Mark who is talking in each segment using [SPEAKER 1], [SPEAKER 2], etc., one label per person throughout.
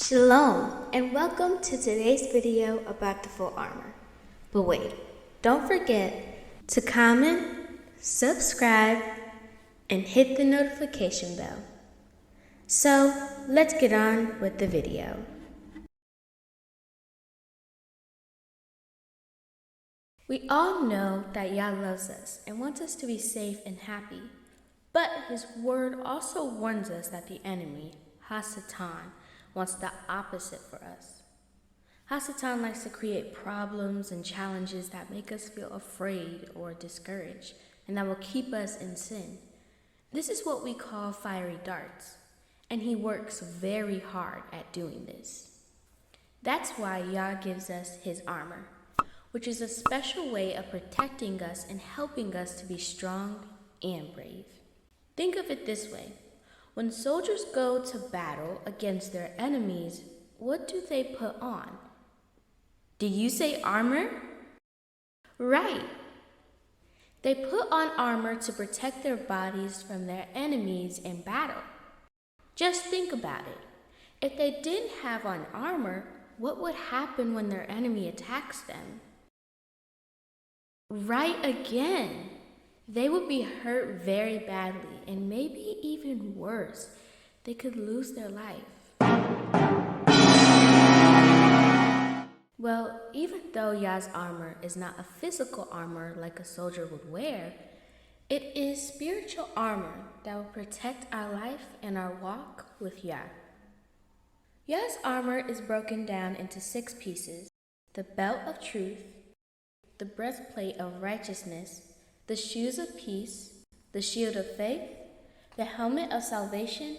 [SPEAKER 1] Shalom, and welcome to today's video about the full armor. But wait, don't forget to comment, subscribe, and hit the notification bell. So, let's get on with the video. We all know that YAH loves us and wants us to be safe and happy, but His word also warns us that the enemy, Hasatan, wants the opposite for us. Hasatan likes to create problems and challenges that make us feel afraid or discouraged, and that will keep us in sin. This is what we call fiery darts, and he works very hard at doing this. That's why YAH gives us his armor, which is a special way of protecting us and helping us to be strong and brave. Think of it this way. When soldiers go to battle against their enemies, what do they put on? Do you say armor? Right. They put on armor to protect their bodies from their enemies in battle. Just think about it. If they didn't have on armor, what would happen when their enemy attacks them? Right again. They would be hurt very badly, and maybe even worse, they could lose their life. Well, even though YAH's armor is not a physical armor like a soldier would wear, it is spiritual armor that will protect our life and our walk with YAH. YAH's armor is broken down into 6 pieces: the belt of truth, the breastplate of righteousness, the shoes of peace, the shield of faith, the helmet of salvation,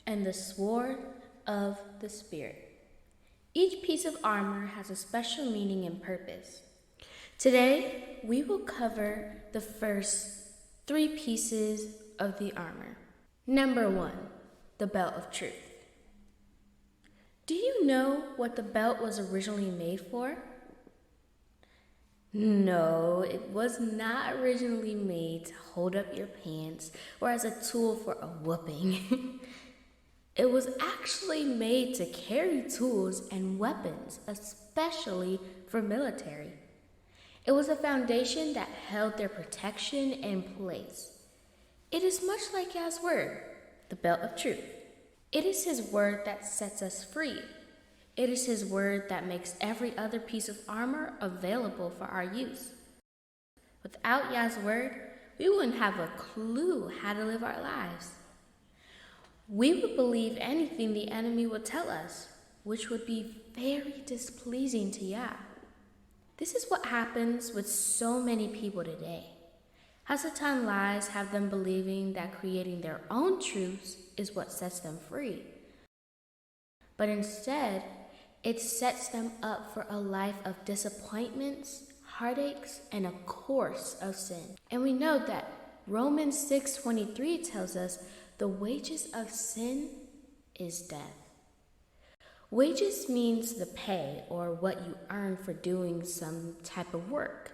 [SPEAKER 1] and the sword of the Spirit. Each piece of armor has a special meaning and purpose. Today, we will cover the first 3 pieces of the armor. Number 1, the belt of truth. Do you know what the belt was originally made for? No, it was not originally made to hold up your pants or as a tool for a whooping. It was actually made to carry tools and weapons, especially for military. It was a foundation that held their protection in place. It is much like YAH's word, the belt of truth. It is his word that sets us free. It is his word that makes every other piece of armor available for our use. Without YAH's word, we wouldn't have a clue how to live our lives. We would believe anything the enemy would tell us, which would be very displeasing to YAH. This is what happens with so many people today. Hasatan lies have them believing that creating their own truths is what sets them free. But instead, it sets them up for a life of disappointments, heartaches, and a course of sin. And we know that Romans 6:23 tells us the wages of sin is death. Wages means the pay or what you earn for doing some type of work.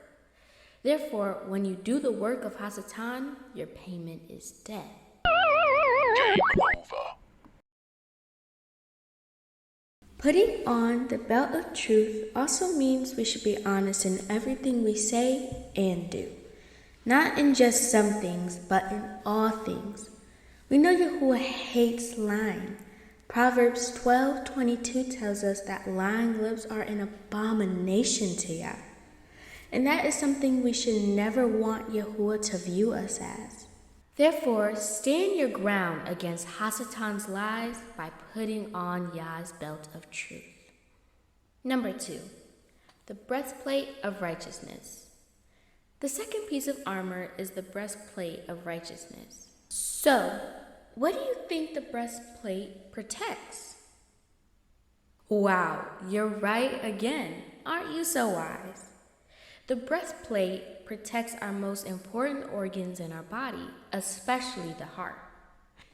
[SPEAKER 1] Therefore, when you do the work of Hasatan, your payment is death.
[SPEAKER 2] Game over.
[SPEAKER 1] Putting on the belt of truth also means we should be honest in everything we say and do. Not in just some things, but in all things. We know Yahuwah hates lying. Proverbs 12:22 tells us that lying lips are an abomination to YAH. And that is something we should never want Yahuwah to view us as. Therefore, stand your ground against Hasatan's lies by putting on YAH's belt of truth. Number 2, the breastplate of righteousness. The second piece of armor is the breastplate of righteousness. So, what do you think the breastplate protects? Wow, you're right again. Aren't you so wise? The breastplate protects our most important organs in our body, especially the heart.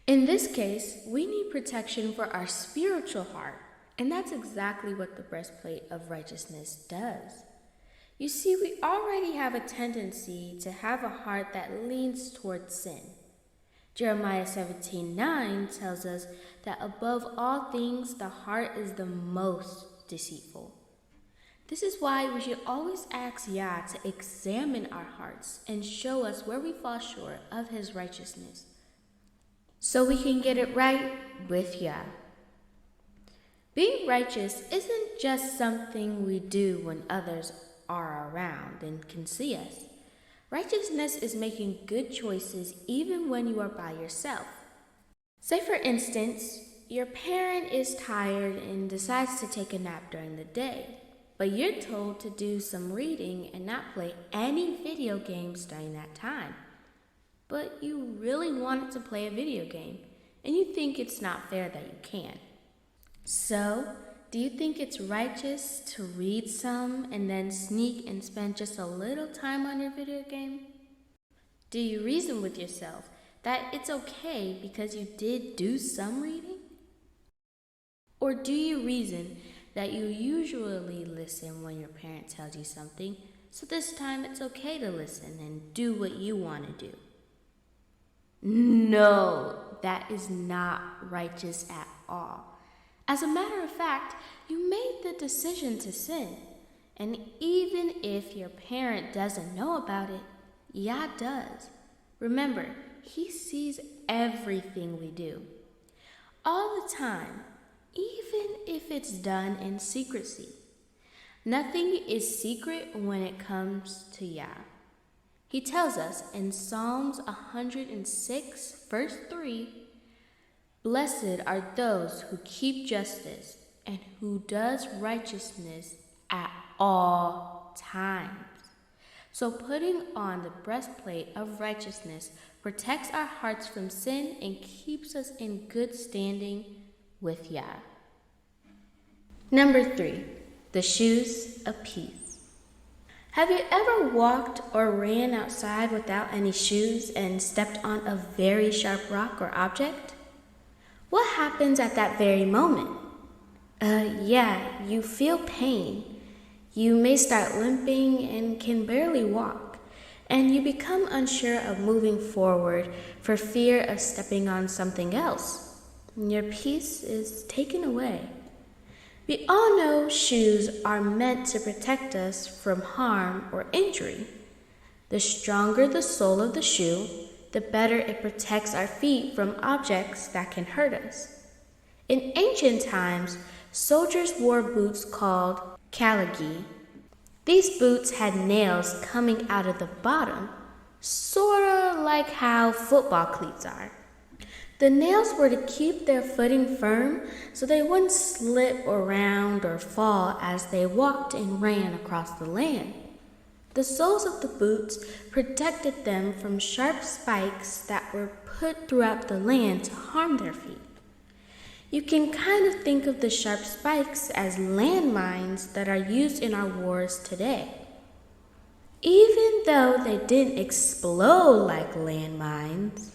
[SPEAKER 1] In this case, we need protection for our spiritual heart, and that's exactly what the breastplate of righteousness does. You see, we already have a tendency to have a heart that leans towards sin. Jeremiah 17:9 tells us that above all things, the heart is the most deceitful. This is why we should always ask YAH to examine our hearts and show us where we fall short of His righteousness, so we can get it right with YAH. Being righteous isn't just something we do when others are around and can see us. Righteousness is making good choices even when you are by yourself. Say, for instance, your parent is tired and decides to take a nap during the day, but you're told to do some reading and not play any video games during that time. But you really wanted to play a video game, and you think it's not fair that you can't. So, do you think it's righteous to read some and then sneak and spend just a little time on your video game? Do you reason with yourself that it's okay because you did do some reading? Or do you reason that you usually listen when your parent tells you something, so this time it's okay to listen and do what you want to do? No, that is not righteous at all. As a matter of fact, you made the decision to sin. And even if your parent doesn't know about it, YAH does. Remember, He sees everything we do. All the time, even if it's done in secrecy. Nothing is secret when it comes to YAH. He tells us in Psalms 106, verse 3, "Blessed are those who keep justice and who does righteousness at all times." So putting on the breastplate of righteousness protects our hearts from sin and keeps us in good standing with YAH. Number 3, the shoes of peace. Have you ever walked or ran outside without any shoes and stepped on a very sharp rock or object? What happens at that very moment? You feel pain. You may start limping and can barely walk, and you become unsure of moving forward for fear of stepping on something else. Your peace is taken away. We all know shoes are meant to protect us from harm or injury. The stronger the sole of the shoe, the better it protects our feet from objects that can hurt us. In ancient times, soldiers wore boots called caligae. These boots had nails coming out of the bottom, sorta like how football cleats are. The nails were to keep their footing firm so they wouldn't slip around or fall as they walked and ran across the land. The soles of the boots protected them from sharp spikes that were put throughout the land to harm their feet. You can kind of think of the sharp spikes as landmines that are used in our wars today. Even though they didn't explode like landmines,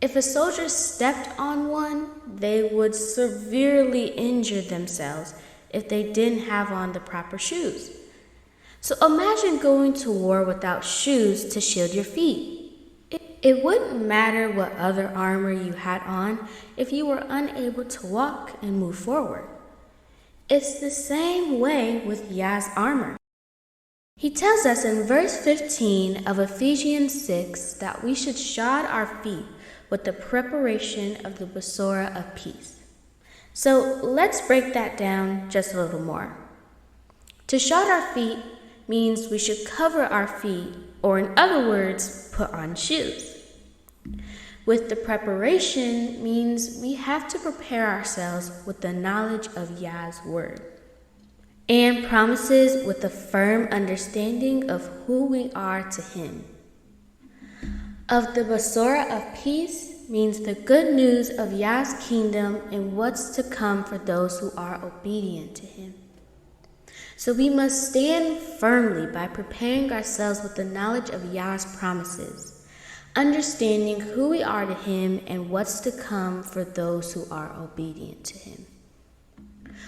[SPEAKER 1] if a soldier stepped on one, they would severely injure themselves if they didn't have on the proper shoes. So imagine going to war without shoes to shield your feet. It wouldn't matter what other armor you had on if you were unable to walk and move forward. It's the same way with YAH's armor. He tells us in verse 15 of Ephesians 6 that we should shod our feet with the preparation of the Besorah of peace. So let's break that down just a little more. To shod our feet means we should cover our feet, or in other words, put on shoes. With the preparation means we have to prepare ourselves with the knowledge of YAH's word and promises with a firm understanding of who we are to Him. Of the Besorah of peace means the good news of YAH's kingdom and what's to come for those who are obedient to Him. So we must stand firmly by preparing ourselves with the knowledge of YAH's promises, understanding who we are to Him and what's to come for those who are obedient to Him.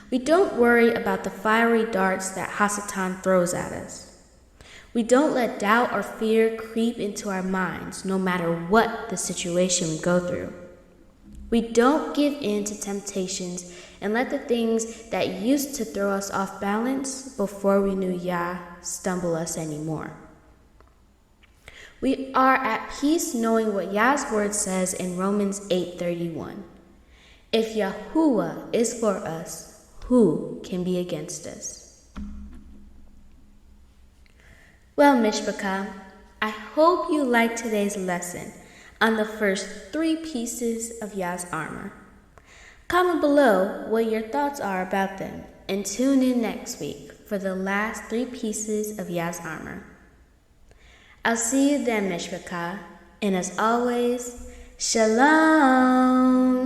[SPEAKER 1] We don't worry about the fiery darts that Hasatan throws at us. We don't let doubt or fear creep into our minds, no matter what the situation we go through. We don't give in to temptations and let the things that used to throw us off balance before we knew YAH stumble us anymore. We are at peace knowing what YAH's word says in Romans 8:31. If Yahuwah is for us, who can be against us? Well, Mishpachah, I hope you liked today's lesson on the first 3 pieces of YAH's armor. Comment below what your thoughts are about them and tune in next week for the last 3 pieces of YAH's armor. I'll see you then, Mishpachah, and as always, Shalom!